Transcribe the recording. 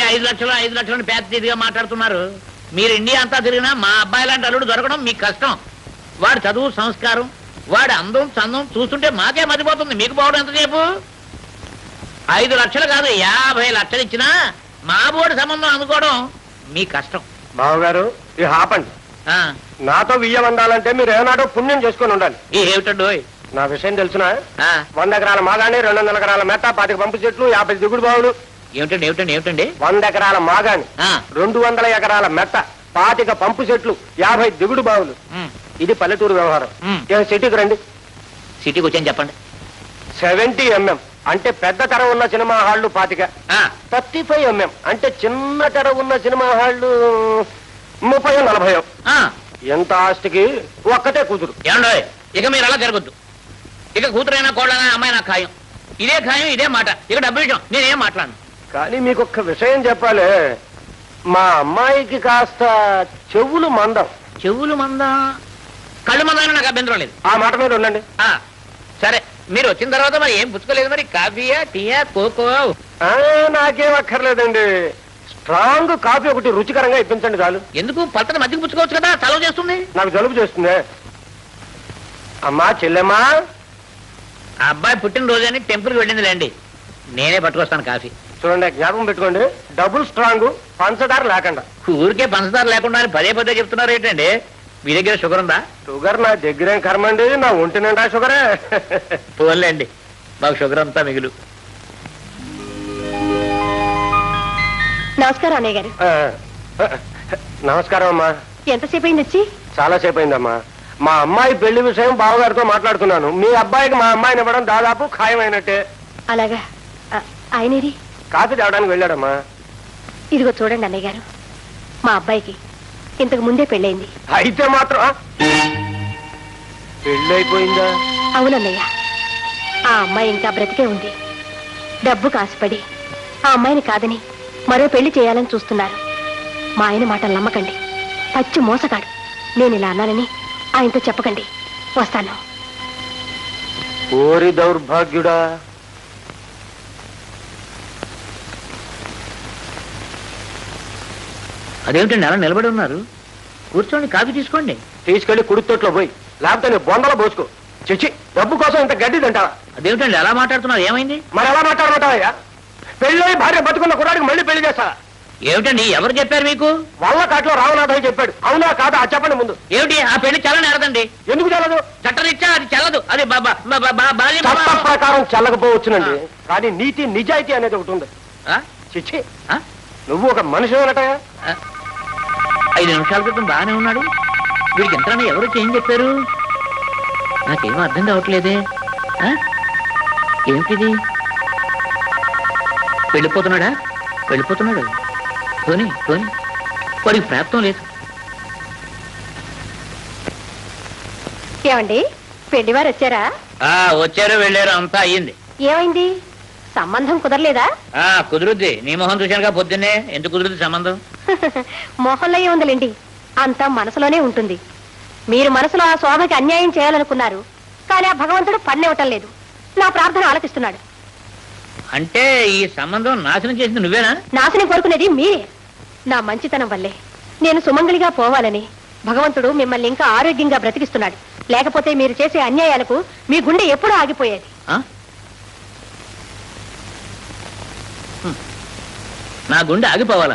5 లక్షలు పెద్ద ఇదిగా మాట్లాడుతున్నారు. మీరు ఇండియా అంతా తిరిగినా మా అబ్బాయి లాంటి అల్లుడు దొరకడం మీకు కష్టం. వాడు చదువు సంస్కారం, వాడు అందం చందం చూస్తుంటే మాకే మతిపోతుంది. మీకు పోవడం ఎంతసేపు? 5 లక్షలు కాదు 50 లక్షలు ఇచ్చినా మా బోర్డు సంబంధం అందుకోవడం మీ కష్టం. బావగారు ఈ ఆపండి. నాతో వియ్యం అందాలంటే మీరు ఏనాడో పుణ్యం చేసుకుని ఉండాలి. ఏమిటండో నా విషయం తెలుసునా? 100 ఎకరాల మాగాణి, 200 ఎకరాల మెట్ట, 25 పంపు చెట్లు, 50 దిగుడు బావులు. ఏమిటండి ఏమిటండి ఏమిటండి? 100 ఎకరాల మాగాణి, 200 ఎకరాల మెట్ట, 25 పంపు చెట్లు, 50 దిగుడు బావులు. ఇది పల్లెటూరు వ్యవహారం. సిటీకి రండి. సిటీకి వచ్చాను చెప్పండి. 70 mm అంటే పెద్ద తెర ఉన్న సినిమా హాళ్లు 25, 35 mm అంటే చిన్న తెర ఉన్న సినిమా హాళ్లు 30, 40. ఎంత ఆస్తికి ఒక్కటే కూతురు. ఏమండో ఇక మీరు అలా జరగద్దు. ఇక కూతురైనా కోళ్ళైనా అమ్మాయి ఖాయం. ఇదే ఖాయం, ఇదే మాట. ఇక డబ్బు విషయం నేనేం మాట్లాడను. కానీ మీకు ఒక్క విషయం చెప్పాలి. మా అమ్మాయికి కాస్త చెవులు మందం. చెవులు మందా? కళ్ళు మందాలని నాకు అభ్యంతరం లేదు. ఆ మాట మీద ఉండండి. సరే, మీరు వచ్చిన తర్వాత మరి ఏం పుచ్చుకోలేదు. మరి కాఫీయా, టీయా, కోకో? నాకేం అక్కర్లేదండి. స్ట్రాంగ్ కాఫీ ఒకటి రుచికరంగా ఇప్పించండి చాలు. ఎందుకు? పలతని మధ్యకి పుచ్చుకోవచ్చు కదా. చలవ చేస్తుంది. నాకు జలుబు చేస్తుంది. అమ్మా చెల్లెమ్మా, ఆ అబ్బాయి పుట్టినరోజు అని టెంపుల్కి వెళ్ళింది లేండి. నేనే పట్టుకొస్తాను కాఫీ. చూడండి, జ్ఞాపకం పెట్టుకోండి, డబుల్ స్ట్రాంగ్, పంచదార లేకుండా. ఊరికే పంచదార లేకుండా అని పదే చెప్తున్నారు ఏంటండి? మీ దగ్గర షుగర్ ఉందా? షుగర్ నా దగ్గరేం కర్మండి, నా ఒంటి నిండా షుగరే. పోన్లేండి, మాకు షుగర్ అంతా మిగులు. నమస్కారం అన్నయ్య గారు. నమస్కారం అమ్మా. ఎంతసేపు అయింది వచ్చి? చాలా సేపు అయిందమ్మా. మా అమ్మాయి పెళ్లి విషయం బావగారితో మాట్లాడుతున్నాను. మీ అబ్బాయికి మా అమ్మాయిని ఇవ్వడం దాదాపు ఖాయమైనట్టే. అలాగా? ఆయనేరి కాఫీ తేవడానికి వెళ్ళాడమ్మా. ఇదిగో చూడండి అన్నయ్య గారు, మా అబ్బాయికి ఇంతకు ముందే పెళ్ళయింది. అయితే మాత్రం పెళ్ళైపోయిందా? అవునన్నయ్య, ఆ అమ్మాయి ఇంకా బ్రతికే ఉంది. డబ్బు కాసుపడి ఆ అమ్మాయిని కాదని మరో పెళ్లి చేయాలని చూస్తున్నారు. మా ఆయన మాటలు నమ్మకండి, పచ్చి మోసగాడు. నేను ఇలా అన్నానని ఆయనతో చెప్పకండి. వస్తాను. ఓరి దౌర్భాగ్యుడా. అదేమిటండి అలా నిలబడి ఉన్నారు? కూర్చోండి, కాఫీ తీసుకోండి. తీసుకెళ్లి కుడితోట్లో పోయి, లేకపోతే నేను బొందలో పోసుకో. చిచ్చి, డబ్బు కోసం ఇంత గడ్డి తింటావా? అదేమిటండి అలా మాట్లాడుతున్నారు? ఏమైంది? మరి ఎలా మాట్లాడమంటావయ్యా? పెళ్ళై భార్య బతుకున్న కుర్రాడికి మళ్ళీ పెళ్లి చేస్తా? ఏమిటండి, ఎవరు చెప్పారు మీకు? వల్లకాట్లో రామనాథయ్య చెప్పాడు. అవునా కాదా చెప్పండి ముందు. ఏమిటి? ఆ పెళ్లి చల్లని ఎరదండి. ఎందుకు చెల్లదు? చట్టరీత్యా అది చెల్లదు. అది చట్ట ప్రకారం చెల్లకపోవచ్చునండి, కానీ నీతి నిజాయితీ అనేది ఒకటి ఉంది. చిచ్చి, నువ్వు ఒక మనిషి అన్నట. 5 నిమిషాల క్రితం బాగానే ఉన్నాడు. వీడికి ఎంతనే ఎవరు ఏం చెప్పారు? నాకేమో అర్థం కావట్లేదే. ఏమిటిది? వెళ్ళిపోతున్నాడా? వెళ్ళిపోతున్నాడు. పోనీ వాడికి ప్రాప్తం లేదు. ఏమండి, పెళ్లివారు వచ్చారా? వచ్చారు, వెళ్ళారు, అంతా అయ్యింది. ఏమైంది? సంబంధం కుదరలేదా? కుదురుద్ది. నీ మొహం చూశానుగా పొద్దున్నే. ఎందుకు కుదురుద్ది సంబంధం? మొహంలో ఏముందిలేండి, అంతా మనసులోనే ఉంటుంది. మీరు మనసులో ఆ శోభకి అన్యాయం చేయాలనుకున్నారు, కానీ ఆ భగవంతుడు పన్నివ్వటం లేదు. నా ప్రార్థన ఆలకిస్తున్నాడు. అంటే ఈ సంబంధం నాశనం చేసింది నువ్వేనా? నాశనం కోరుకునేది మీరే. నా మంచితనం వల్లే నేను సుమంగళిగా పోవాలని భగవంతుడు మిమ్మల్ని ఇంకా ఆరోగ్యంగా బ్రతికిస్తున్నాడు. లేకపోతే మీరు చేసే అన్యాయాలకు మీ గుండె ఎప్పుడూ ఆగిపోయేది. నా గుండె ఆగిపోవాలా?